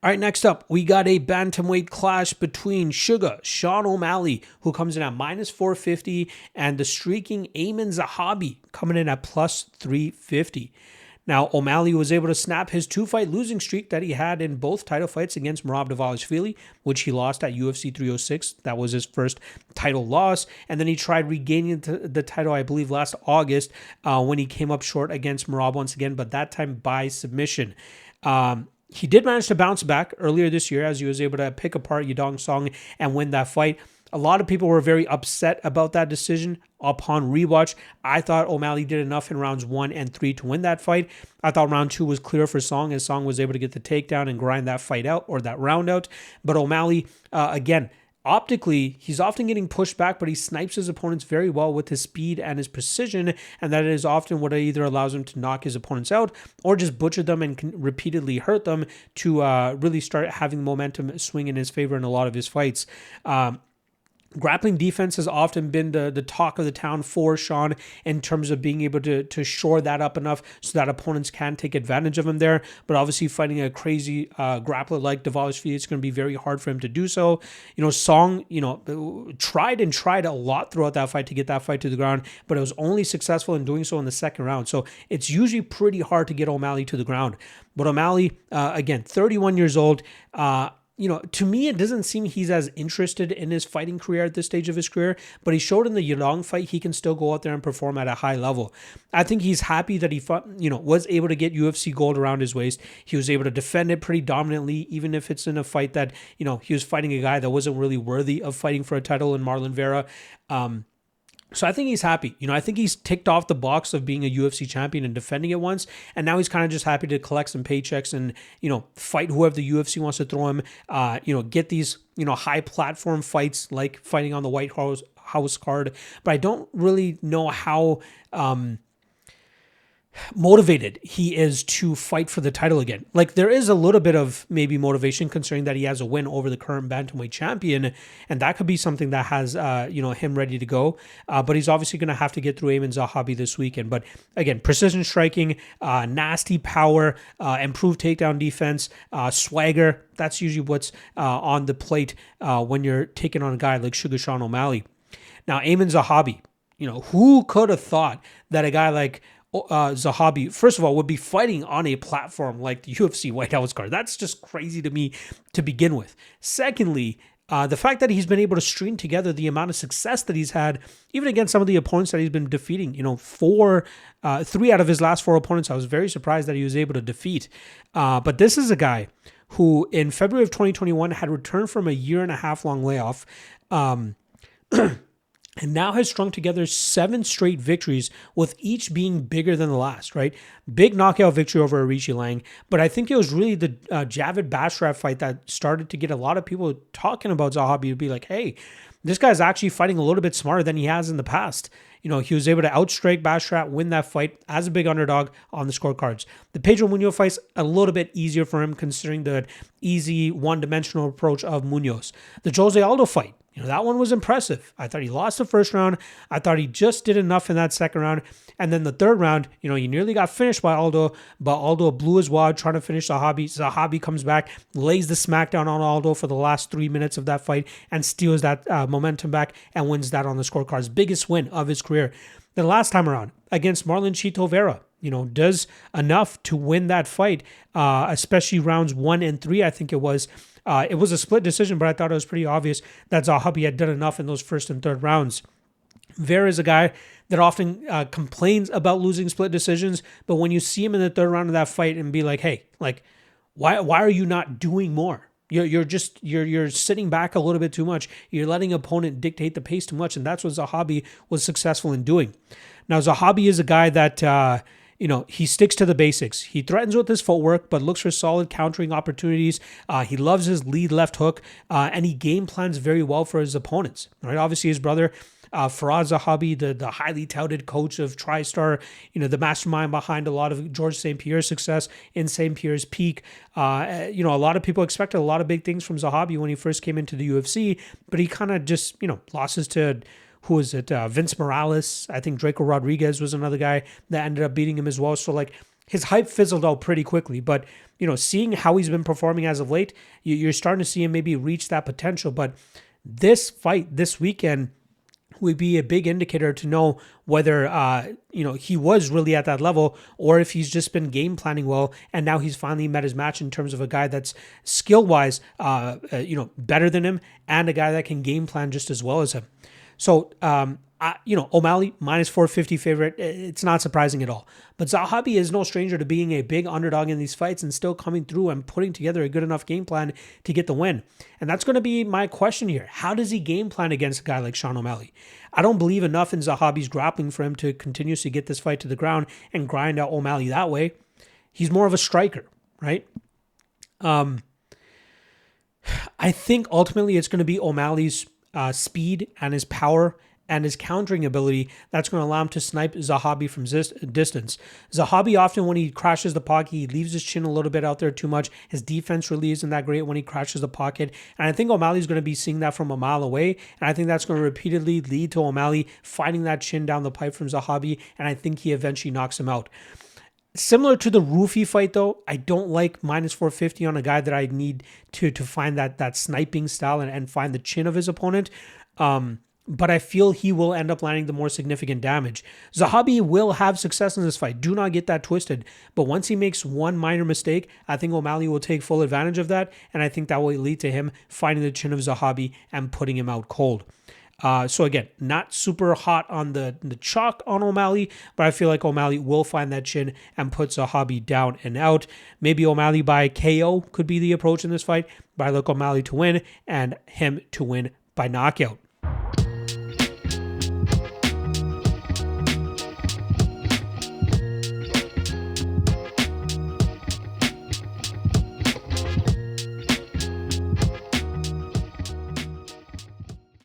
All right, next up, we got a bantamweight clash between Sugar Sean O'Malley, who comes in at minus 450, and the streaking Ayman Zahabi coming in at plus 350. Now, O'Malley was able to snap his two-fight losing streak that he had in both title fights against Merab Dvalishvili, which he lost at UFC 306. That was his first title loss. And then he tried regaining the title, I believe, last August when he came up short against Merab once again, but that time by submission. He did manage to bounce back earlier this year as he was able to pick apart Yadong Song and win that fight. A lot of people were very upset about that decision upon rewatch. I thought O'Malley did enough in rounds 1 and 3 to win that fight. I thought round 2 was clear for Song as Song was able to get the takedown and grind that fight out, or that round out. But O'Malley, again, optically, he's often getting pushed back, but he snipes his opponents very well with his speed and his precision, and that is often what either allows him to knock his opponents out or just butcher them and can repeatedly hurt them to really start having momentum swing in his favor in a lot of his fights. Grappling defense has often been the talk of the town for Sean in terms of being able to shore that up enough so that opponents can take advantage of him there. But obviously fighting a crazy grappler like Dvalishvili, it's going to be very hard for him to do so. Song, tried a lot throughout that fight to get that fight to the ground, but it was only successful in doing so in the second round. So it's usually pretty hard to get O'Malley to the ground. But O'Malley, again, 31 years old, to me, it doesn't seem he's as interested in his fighting career at this stage of his career, but he showed in the Yadong fight he can still go out there and perform at a high level. I think he's happy that he was able to get UFC gold around his waist. He was able to defend it pretty dominantly, even if it's in a fight that, he was fighting a guy that wasn't really worthy of fighting for a title in Marlon Vera. So I think he's happy. I think he's ticked off the box of being a UFC champion and defending it once. And now he's kind of just happy to collect some paychecks and, fight whoever the UFC wants to throw him, get these, high platform fights like fighting on the White House card. But I don't really know how motivated he is to fight for the title again. Like, there is a little bit of maybe motivation considering that he has a win over the current bantamweight champion, and that could be something that has him ready to go. But he's obviously going to have to get through Ayman Zahabi this weekend. But again, precision striking, nasty power, improved takedown defense, swagger. That's usually what's on the plate when you're taking on a guy like Sugar Sean O'Malley. Now, Ayman Zahabi, who could have thought that a guy like Zahabi, first of all, would be fighting on a platform like the UFC White House card? That's just crazy to me to begin with. Secondly, the fact that he's been able to string together the amount of success that he's had, even against some of the opponents that he's been defeating, 3 out of his last 4 opponents, I was very surprised that he was able to defeat. But this is a guy who in February of 2021 had returned from a 1.5-year-long layoff, and now has strung together 7 straight victories, with each being bigger than the last, right? Big knockout victory over Arichi Lang. But I think it was really the Javid Basharat fight that started to get a lot of people talking about Zahabi to be like, hey, this guy's actually fighting a little bit smarter than he has in the past. He was able to outstrike Basharat, win that fight as a big underdog on the scorecards. The Pedro Munoz fight's a little bit easier for him considering the easy one-dimensional approach of Munoz. The Jose Aldo fight, that one was impressive. I thought he lost the first round. I thought he just did enough in that second round. And then the third round, he nearly got finished by Aldo, but Aldo blew his wad trying to finish Zahabi. Zahabi comes back, lays the smackdown on Aldo for the last 3 minutes of that fight and steals that momentum back and wins that on the scorecards. Biggest win of his career. The last time around against Marlon Chito Vera, does enough to win that fight, especially rounds 1 and 3, I think it was. It was a split decision, but I thought it was pretty obvious that Zahabi had done enough in those first and third rounds. Vera is a guy that often complains about losing split decisions, but when you see him in the third round of that fight and be like, hey, why are you not doing more? You're sitting back a little bit too much. You're letting opponent dictate the pace too much, and that's what Zahabi was successful in doing. Now, Zahabi is a guy that he sticks to the basics. He threatens with his footwork, but looks for solid countering opportunities. He loves his lead left hook, and he game plans very well for his opponents. Right? Obviously, his brother, Faraz Zahabi, the highly touted coach of TriStar, the mastermind behind a lot of George St. Pierre's success in St. Pierre's peak. A lot of people expected a lot of big things from Zahabi when he first came into the UFC, but he kind of just, losses to... Who was it? Vince Morales. I think Draco Rodriguez was another guy that ended up beating him as well. So his hype fizzled out pretty quickly. But seeing how he's been performing as of late, you're starting to see him maybe reach that potential. But this fight this weekend would be a big indicator to know whether he was really at that level, or if he's just been game planning well and now he's finally met his match in terms of a guy that's skill wise better than him, and a guy that can game plan just as well as him. So O'Malley minus 450 favorite, it's not surprising at all. But Zahabi is no stranger to being a big underdog in these fights and still coming through and putting together a good enough game plan to get the win. And that's going to be my question here. How does he game plan against a guy like Sean O'Malley? I don't believe enough in Zahabi's grappling for him to continuously get this fight to the ground and grind out O'Malley that way. He's more of a striker, right? I think ultimately it's going to be O'Malley's speed and his power and his countering ability that's going to allow him to snipe Zahabi from distance. Zahabi often, when he crashes the pocket, he leaves his chin a little bit out there too much. His defense really isn't that great when he crashes the pocket. And I think O'Malley's going to be seeing that from a mile away. And I think that's going to repeatedly lead to O'Malley finding that chin down the pipe from Zahabi. And I think he eventually knocks him out. Similar to the Roofy fight, though, I don't like minus 450 on a guy that I need to find that sniping style and find the chin of his opponent. But I feel he will end up landing the more significant damage. Zahabi will have success in this fight. Do not get that twisted. But once he makes one minor mistake, I think O'Malley will take full advantage of that. And I think that will lead to him finding the chin of Zahabi and putting him out cold. So again, not super hot on the chalk on O'Malley, but I feel like O'Malley will find that chin and put Zahabi down and out. Maybe O'Malley by KO could be the approach in this fight, but I look O'Malley to win and him to win by knockout.